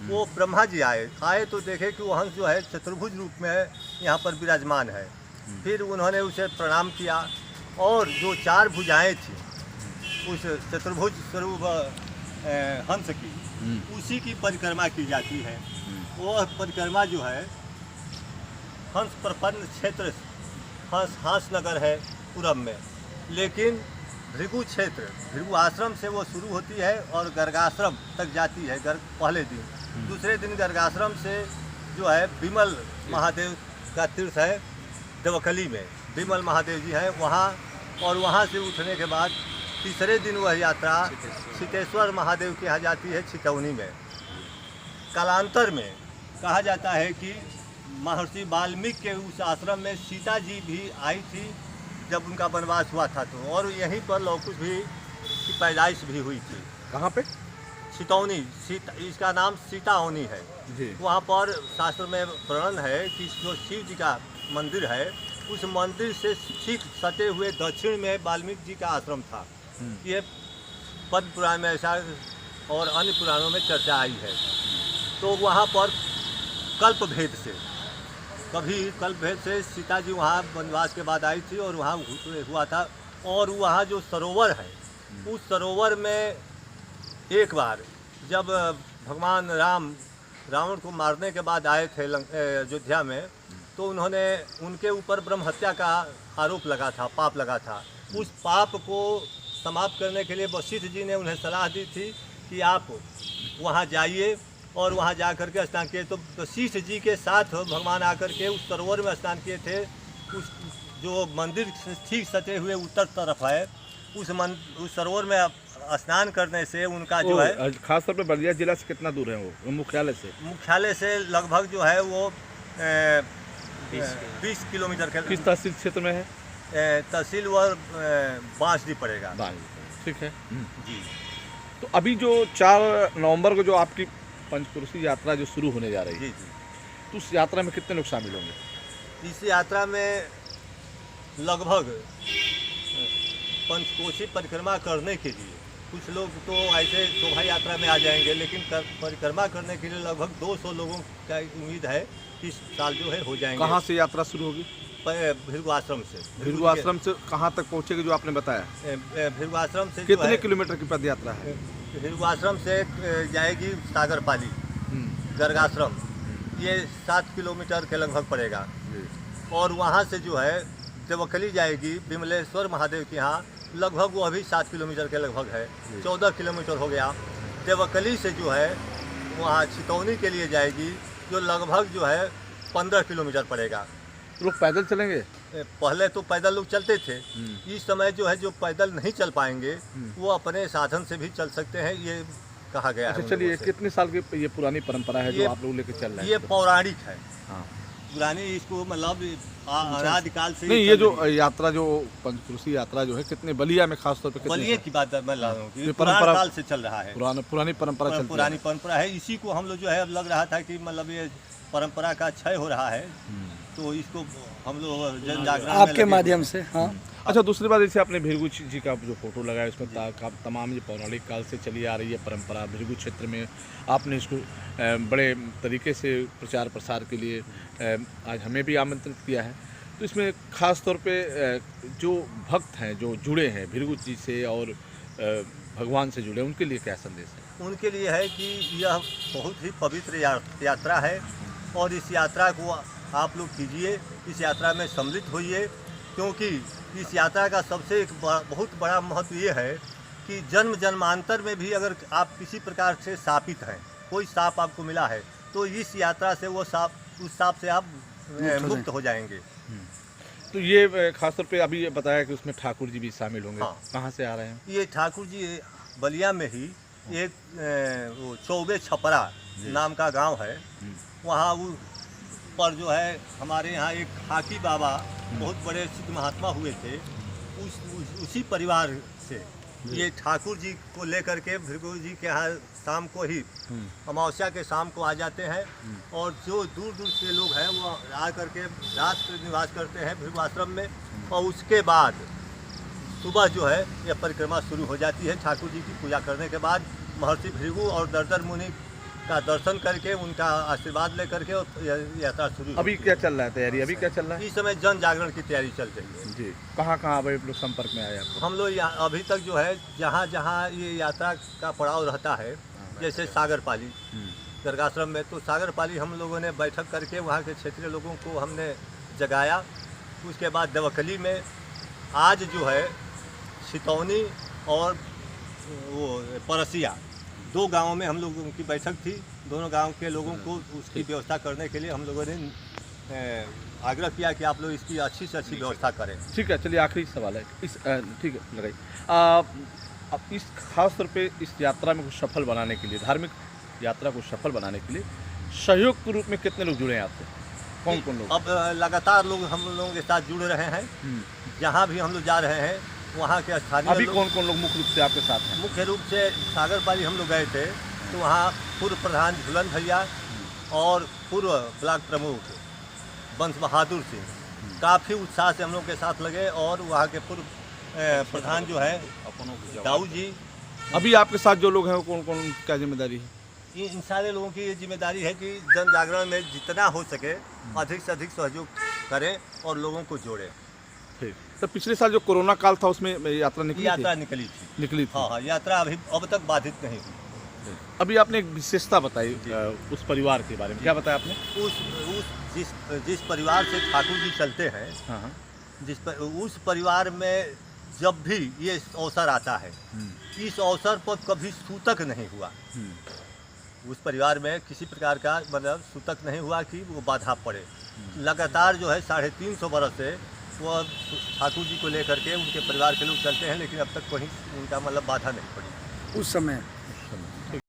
वो ब्रह्मा जी आए तो देखे कि वो हंस जो है चतुर्भुज रूप में यहाँ पर विराजमान है। फिर उन्होंने उसे प्रणाम किया और जो 4 भुजाएं थी उस चतुर्भुज स्वरूप हंस की, उसी की परिक्रमा की जाती है। वो परिक्रमा जो है हंस प्रपन्न क्षेत्र हंस नगर है पूरब में, लेकिन भृगु क्षेत्र भृगु आश्रम से वो शुरू होती है और गर्गाश्रम तक जाती है पहले दिन। दूसरे दिन गर्गाश्रम से जो है विमल महादेव का तीर्थ है देवकली में, विमल महादेव जी हैं वहाँ, और वहाँ से उठने के बाद तीसरे दिन वह यात्रा सिद्धेश्वर महादेव के यहाँ जाती है छितौनी में। कालांतर में कहा जाता है कि महर्षि वाल्मीकि के उस आश्रम में सीता जी भी आई थी जब उनका वनवास हुआ था, तो और यहीं पर लवकुश भी की पैदाइश भी हुई थी। कहाँ पे? छितौनी, इसका नाम सीताओनी है जी। वहाँ पर शास्त्र में वर्णन है कि जो शिव जी का मंदिर है उस मंदिर से ठीक सटे हुए दक्षिण में वाल्मीकि जी का आश्रम था। ये पद्म पुराण में ऐसा और अन्य पुराणों में चर्चा आई है। तो वहाँ पर कल्प भेद से सीता जी वहाँ वनवास के बाद आई थी और वहाँ हुआ था। और वहाँ जो सरोवर है उस सरोवर में एक बार जब भगवान रावण को मारने के बाद आए थे अयोध्या में, तो उन्होंने उनके ऊपर ब्रह्म हत्या का आरोप लगा था, पाप लगा था। उस पाप को समाप्त करने के लिए वशिष्ठ जी ने उन्हें सलाह दी थी कि आप वहाँ जाइए और वहाँ जा कर के स्नान किए। तो वशिष्ठ जी के साथ भगवान आकर के उस सरोवर में स्नान किए थे। उस जो मंदिर ठीक सटे हुए उत्तर तरफ है उस सरोवर में स्नान करने से उनका जो है, खास तौर पे बलिया जिला से कितना दूर है वो मुख्यालय से लगभग जो है वो 20 किलोमीटर के। किस तहसील क्षेत्र में है? तहसील व बांसडी पड़ेगा। ठीक है जी। तो अभी जो 4 नवंबर को जो आपकी पंचक्रोशी यात्रा जो शुरू होने जा रही है, जी, तो उस यात्रा में कितने लोग शामिल होंगे? इस यात्रा में लगभग पंचकोशी परिक्रमा करने के लिए कुछ लोग तो ऐसे शोभा यात्रा में आ जाएंगे, लेकिन परिक्रमा करने के लिए लगभग 200 लोगों का उम्मीद है कि इस साल जो है हो जाएंगे। कहाँ से यात्रा शुरू होगी? भृगु आश्रम से। भृगु आश्रम से कहाँ तक पहुँचेगी जो आपने बताया? भृगु आश्रम से कितने किलोमीटर की पद यात्रा है? भृगु आश्रम से जाएगी सागरपाली गर्गाश्रम, ये 7 किलोमीटर के लगभग पड़ेगा। और वहाँ से जो है देवकली जाएगी विमलेश्वर महादेव के यहाँ, लगभग वो अभी 7 किलोमीटर के लगभग है, 14 किलोमीटर हो गया। देवकली से जो है वहाँ छितौनी के लिए जाएगी जो लगभग जो है 15 किलोमीटर पड़ेगा। लोग पैदल चलेंगे? पहले तो पैदल लोग चलते थे, इस समय जो है जो पैदल नहीं चल पाएंगे वो अपने साधन से भी चल सकते हैं, ये कहा गया है। चलिए, कितने साल की ये पुरानी परंपरा है जो आप लोग लेकर चल रहे हैं? ये पौराणिक है। हाँ, पुरानी, इसको मतलब अनादिकाल से। नहीं, ये जो यात्रा जो पंचक्रोशी यात्रा जो है कितने बलिया में खासतौर पर बलिया की बात मैं ला रहा हूँ कि पुराने काल से चल रहा है, पुरानी परंपरा चलती है। पुरानी परंपरा है। इसी को हम लोग जो है अब लग रहा था कि मतलब ये परंपरा का क्षय हो रहा है, तो इसको हम लोग जन जागरण आपके माध्यम से। हाँ, अच्छा, दूसरी बात, जैसे आपने भृगु जी का जो फोटो लगाया उसमें तमाम ये पौराणिक काल से चली आ रही है परंपरा। भृगु क्षेत्र में आपने इसको बड़े तरीके से प्रचार प्रसार के लिए आज हमें भी आमंत्रित किया है। तो इसमें ख़ास तौर पे जो भक्त हैं जो जुड़े हैं भृगु जी से और भगवान से जुड़े, उनके लिए क्या संदेश है? उनके लिए है कि यह बहुत ही पवित्र यात्रा है और इस यात्रा को आप लोग कीजिए, इस यात्रा में सम्मिलित होइए, क्योंकि इस यात्रा का सबसे एक बहुत बड़ा महत्व ये है कि जन्म जन्मांतर में भी अगर आप किसी प्रकार से शापित हैं, कोई सांप आपको मिला है, तो इस यात्रा से वो सांप, उस सांप से आप मुक्त हो जाएंगे। तो ये खासतौर पे अभी ये बताया कि उसमें ठाकुर जी भी शामिल होंगे। हाँ। कहाँ से आ रहे हैं? ये ठाकुर जी बलिया में ही एक वो चौबे छपरा नाम का गांव है, वहाँ पर जो है हमारे यहाँ एक हाकी बाबा बहुत बड़े सिद्ध महात्मा हुए थे, उसी परिवार से ये ठाकुर जी को लेकर के भृगु जी के यहाँ शाम को ही अमावस्या के शाम को आ जाते हैं और जो दूर दूर से लोग हैं वो आ करके रात को निवास करते हैं भृगु आश्रम में और उसके बाद सुबह जो है यह परिक्रमा शुरू हो जाती है। ठाकुर जी की पूजा करने के बाद महर्षि भृगु और दर्दर मुनि का दर्शन करके उनका आशीर्वाद लेकर के और यात्रा शुरू। अभी क्या चल रहा है तैयारी, अभी क्या चल रहा है? इस समय जन जागरण की तैयारी चल रही है जी। कहाँ कहाँ अभी लोग संपर्क में आए आपको? हम लोग यहाँ अभी तक जो है जहाँ जहाँ ये यात्रा का पड़ाव रहता है, जैसे सागरपाली गर्गाश्रम में, तो सागरपाली हम लोगों ने बैठक करके वहाँ के क्षेत्रीय लोगों को हमने जगाया। उसके बाद देवकली में आज जो है सितौनी और वो परसिया दो गांवों में हम लोगों की बैठक थी। दोनों गांव के लोगों को उसकी व्यवस्था करने के लिए हम लोगों ने आग्रह किया कि आप लोग इसकी अच्छी से अच्छी व्यवस्था करें। ठीक है, चलिए आखिरी सवाल है इस ठीक है लगाइए। अब इस खास तौर पे इस यात्रा में कुछ सफल बनाने के लिए, धार्मिक यात्रा को सफल बनाने के लिए सहयोग के रूप में कितने लोग जुड़े हैं आपसे? कौन कौन लोग? अब लगातार लोग हम लोगों के साथ जुड़ रहे हैं। जहाँ भी हम लोग जा रहे हैं वहाँ के स्थानीय अभी कौन कौन लोग मुख्य रूप से आपके साथ हैं? मुख्य रूप से सागरपाली हम लोग गए थे तो वहाँ पूर्व प्रधान झूलन भैया और पूर्व ब्लॉक प्रमुख बंश बहादुर सिंह काफ़ी उत्साह से हम लोग के साथ लगे और वहाँ के पूर्व प्रधान जो है दाऊ जी। अभी आपके साथ जो लोग हैं वो कौन कौन, क्या जिम्मेदारी है? इन सारे लोगों की ये जिम्मेदारी है कि जन जागरण में जितना हो सके अधिक से अधिक सहयोग करें और लोगों को जोड़ें। ठीक। तो पिछले साल जो कोरोना काल था उसमें यात्रा यात्रा थी? निकली थी। हाँ, यात्रा अभी अब तक बाधित नहीं हुई। अभी आपने एक विशेषता बताई उस परिवार के बारे में, क्या बताया आपने? जिस परिवार से ठाकुर जी चलते हैं, हाँ, उस परिवार में जब भी ये अवसर आता है, इस अवसर पर कभी सूतक नहीं हुआ। उस परिवार में किसी प्रकार का मतलब सूतक नहीं हुआ कि वो बाधा पड़े। लगातार जो है 350 बरस से वो ठाकुर जी को लेकर के उनके परिवार के लोग चलते हैं, लेकिन अब तक कहीं उनका मतलब बाधा नहीं पड़ी। उस समय